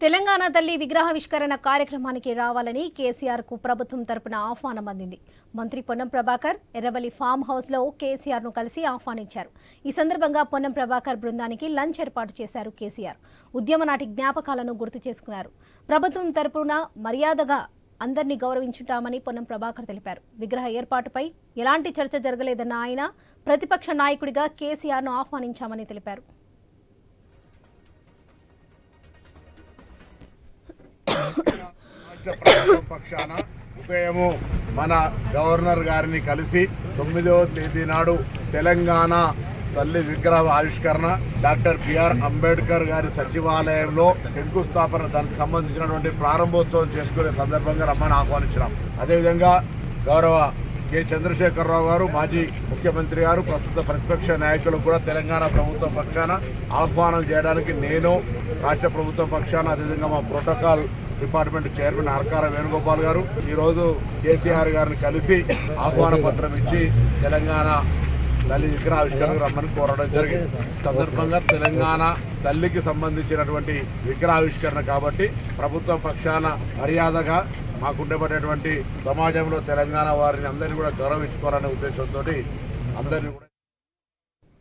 తెలంగాణ తల్లి విగ్రహావిష్కరణ కార్యక్రమానికి రావాలని కేసీఆర్ కు ప్రభుత్వం తరపున ఆహ్వానం అందింది. మంత్రి పొన్నం ప్రభాకర్ ఎర్రవల్లి ఫామ్ హౌస్ లో కేసీఆర్ ను కలిసి ఆహ్వానించారు. ఈ సందర్భంగా పొన్నం ప్రభాకర్ బృందానికి లంచ్ ఏర్పాటు చేశారు కేసీఆర్. ఉద్యమ నాటి జ్ఞాపకాలను గుర్తు చేసుకున్నారు. ప్రభుత్వం తరపున మర్యాదగా అందరినీ గౌరవించుంటామని పొన్నం ప్రభాకర్ తెలిపారు. విగ్రహ ఏర్పాటుపై ఎలాంటి చర్చ జరగలేదన్న ఆయన ప్రతిపక్ష నాయకుడిగా కేసీఆర్ ను ఆహ్వానించామని తెలిపారు. పక్షాన ఉదయము మన గవర్నర్ గారిని కలిసి 9వ తేదీ నాడు తెలంగాణ తల్లి విగ్రహ ఆవిష్కరణ డాక్టర్ బిఆర్ అంబేద్కర్ గారి సచివాలయంలో శంకుస్థాపన దానికి సంబంధించినటువంటి ప్రారంభోత్సవం చేసుకునే సందర్భంగా రమ్మని ఆహ్వానించినాం. అదేవిధంగా గౌరవ కె చంద్రశేఖరరావు గారు మాజీ ముఖ్యమంత్రి గారు ప్రస్తుత ప్రతిపక్ష నాయకులకు కూడా తెలంగాణ ప్రభుత్వం పక్షాన ఆహ్వానం చేయడానికి నేను రాష్ట్ర ప్రభుత్వం పక్షాన అదేవిధంగా మా protocol department chairman Harkara Venugopal గారు ఈరోజు కేసీఆర్ గారిని కలిసి ఆహ్వాన పత్రం ఇచ్చి తెలంగాణ తల్లి విగ్రహావిష్కరణకు రమ్మని కోరడం జరిగింది. సందర్భంగా తెలంగాణ తల్లికి సంబంధించినటువంటి విగ్రహావిష్కరణ కాబట్టి ప్రభుత్వం పక్షాన మర్యాదగా మాకుండేటటువంటి సమాజంలో తెలంగాణ వారిని అందరినీ కూడా గౌరవించుకోవాలనే ఉద్దేశంతో అందరినీ కూడా